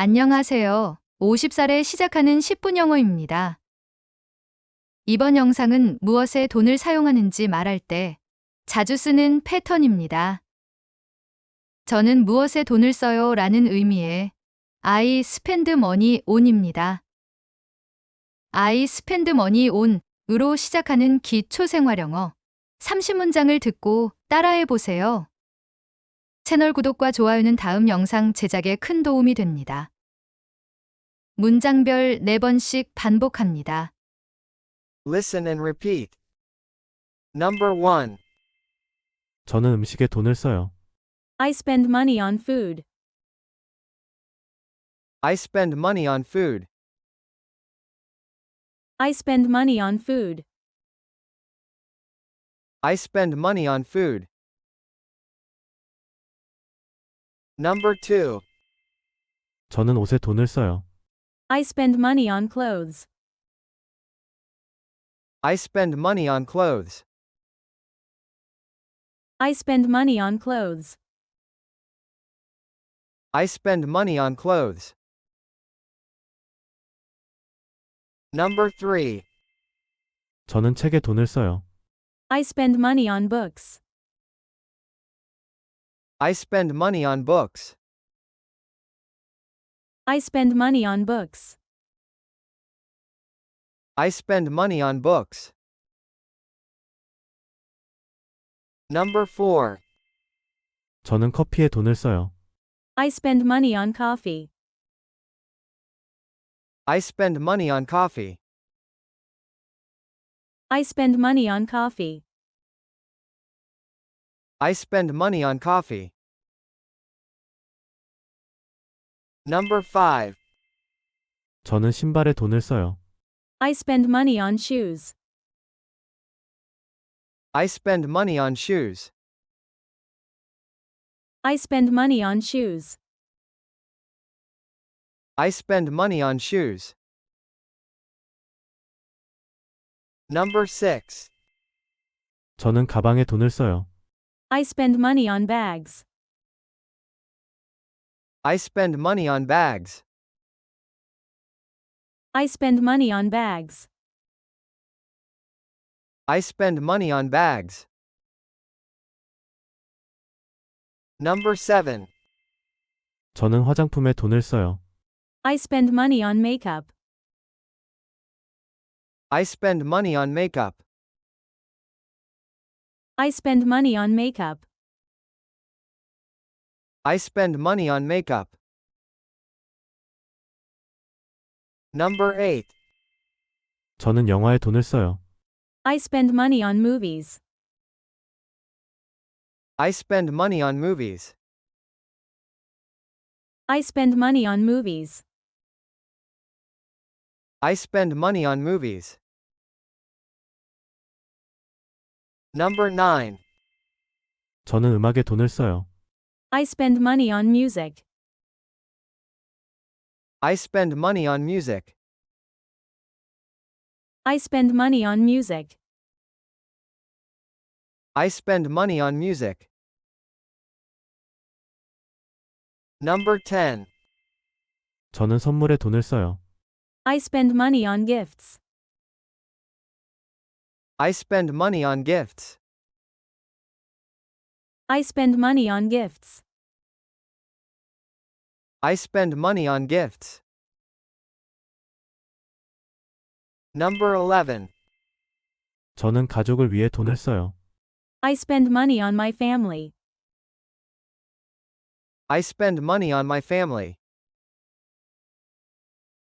안녕하세요. 50살에 시작하는 10분 영어입니다. 이번 영상은 무엇에 돈을 사용하는지 말할 때 자주 쓰는 패턴입니다. 저는 무엇에 돈을 써요 라는 의미의 I spend money on입니다. I spend money on으로 시작하는 기초 생활영어 30문장을 듣고 따라해 보세요. 채널 구독과 좋아요는 다음 영상 제작에 큰 도움이 됩니다. 문장별 4번씩 반복합니다. Listen and repeat. Number 1. 저는 음식에 돈을 써요. I spend money on food. I spend money on food. I spend money on food. I spend money on food. Number 2. 저는 옷에 돈을 써요. I spend money on clothes. I spend money on clothes. I spend money on clothes. I spend money on clothes. Number 3. 저는 책에 돈을 써요. I spend money on books. I spend money on books. I spend money on books. I spend money on books. Number 4. 저는 커피에 돈을 써요. I spend money on coffee. I spend money on coffee. I spend money on coffee. I spend money on coffee. Number 5. 저는 신발에 돈을 써요. I spend money on shoes. I spend money on shoes. I spend money on shoes. I spend money on shoes. Number 6. 저는 가방에 돈을 써요. I spend money on bags. I spend money on bags. I spend money on bags. I spend money on bags. Number 7. 저는 화장품에 돈을 써요. I spend money on makeup. I spend money on makeup. I spend money on makeup. I spend money on makeup. Number 8. 저는 영화에 돈을 써요. I spend money on movies. I spend money on movies. I spend money on movies. I spend money on movies. Number 9. 저는 음악에 돈을 써요. I spend money on music. I spend money on music. I spend money on music. I spend money on music. Number 10. 저는 선물에 돈을 써요. I spend money on gifts. I spend money on gifts. I spend money on gifts. I spend money on gifts. Number 11. 저는 가족을 위해 돈을 써요. I spend money on my family. I spend money on my family.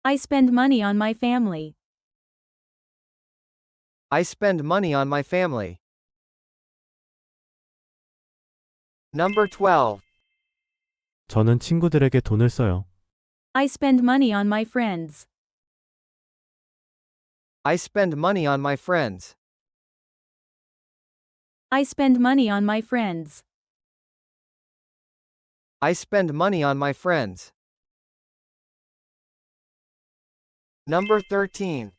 I spend money on my family. I spend money on my family. Number 12. 저는 친구들에게 돈을 써요. I spend money on my friends. I spend money on my friends. I spend money on my friends. I spend money on my friends. Number 13.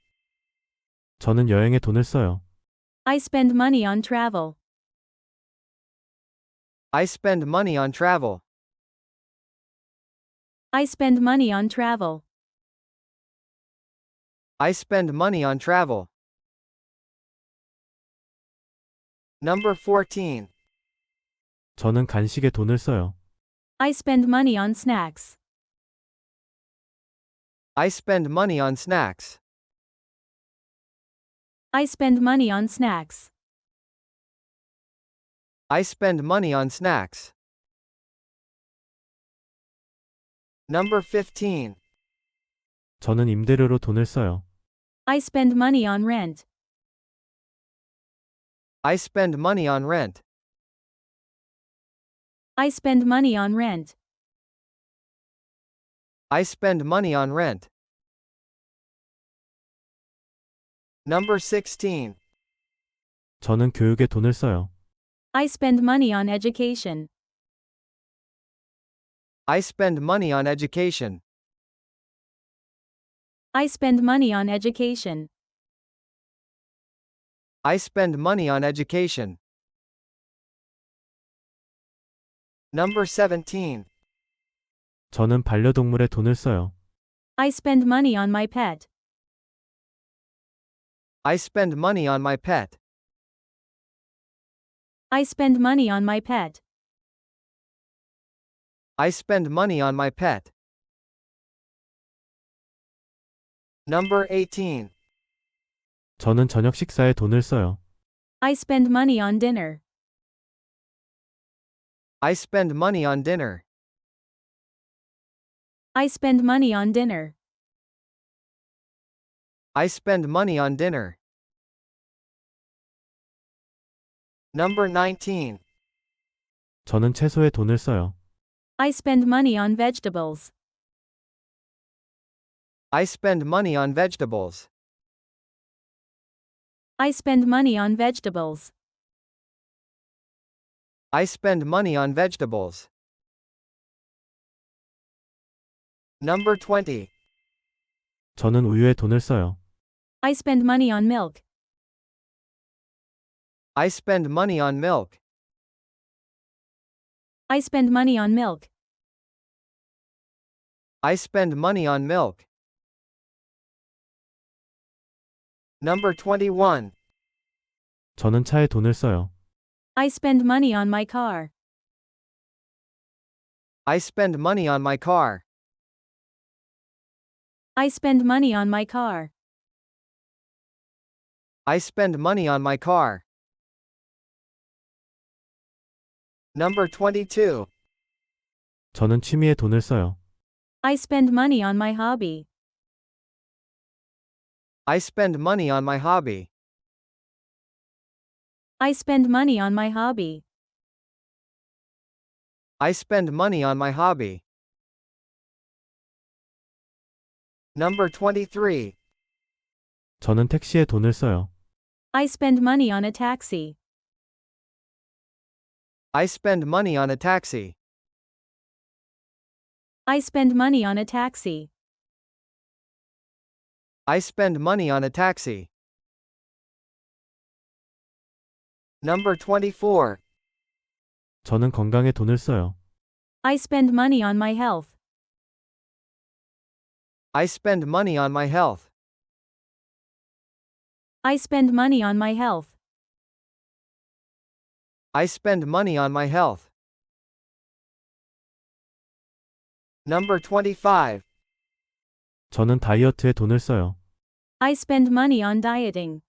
저는 여행에 돈을 써요. I spend money on travel. I spend money on travel. I spend money on travel. I spend money on travel. Number 14. 저는 간식에 돈을 써요. I spend money on snacks. I spend money on snacks. I spend money on snacks. I spend money on snacks. Number 15. 저는 임대료로 돈을 써요. I spend money on rent. I spend money on rent. I spend money on rent. I spend money on rent. Number 16. 저는 교육에 돈을 써요. I spend money on education. I spend money on education. I spend money on education. I spend money on education. Number 17. 저는 반려동물에 돈을 써요. I spend money on my pet. I spend money on my pet. I spend money on my pet. I spend money on my pet. Number 18. 저는 저녁 식사에 돈을 써요. I spend money on dinner. I spend money on dinner. I spend money on dinner. I spend money on dinner. Number 19. 저는 채소에 돈을 써요. I spend money on vegetables. I spend money on vegetables. I spend money on vegetables. I spend money on vegetables. Number 20. 저는 우유에 돈을 써요. I spend money on milk. I spend money on milk. I spend money on milk. I spend money on milk. Number 21. 저는 차에 돈을 써요. I spend money on my car. I spend money on my car. I spend money on my car. I spend money on my car. Number 22. 저는 취미에 돈을 써요. I spend money on my hobby. I spend money on my hobby. I spend money on my hobby. I spend money on my hobby. Number 23. 저는 택시에 돈을 써요. I spend money on a taxi. I spend money on a taxi. I spend money on a taxi. I spend money on a taxi. Number 24. 저는 건강에 돈을 써요. I spend money on my health. I spend money on my health. I spend money on my health. I spend money on my health. Number 25. 저는 다이어트에 돈을 써요. I spend money on dieting.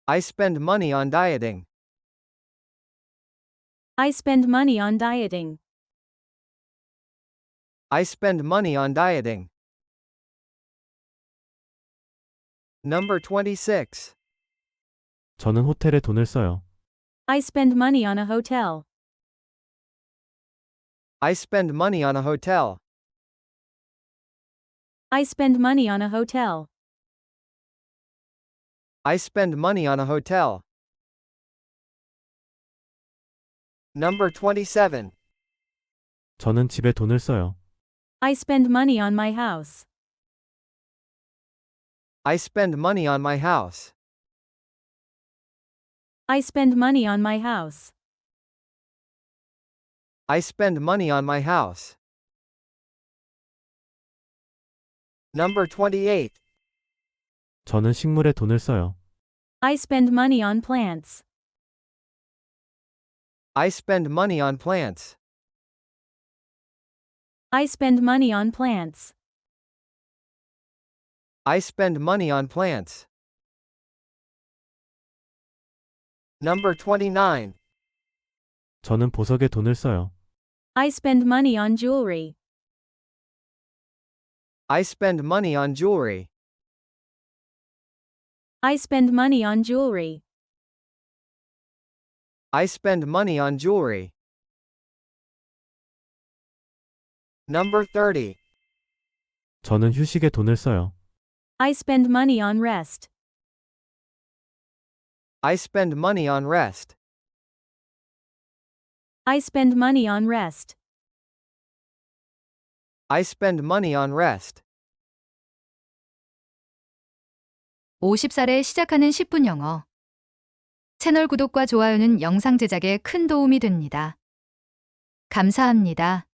I spend money on dieting. I spend money on dieting. I spend money on dieting. Number 26. 저는 호텔에 돈을 써요. I spend money on a hotel. I spend money on a hotel. I spend money on a hotel. I spend money on a hotel. Number 27. 저는 집에 돈을 써요. I spend money on my house. I spend money on my house. I spend money on my house. I spend money on my house. Number 28. 저는 식물에 돈을 써요. I spend money on plants. I spend money on plants. I spend money on plants. I spend money on plants. Number 29. 저는 보석에 돈을 써요. I spend money on jewelry. I spend money on jewelry. I spend money on jewelry. I spend money on jewelry. Number 30. 저는 휴식에 돈을 써요. I spend money on rest. I spend money on rest. I spend money on rest. I spend money on rest. 50살에 시작하는 10분 영어. 채널 구독과 좋아요는 영상 제작에 큰 도움이 됩니다. 감사합니다.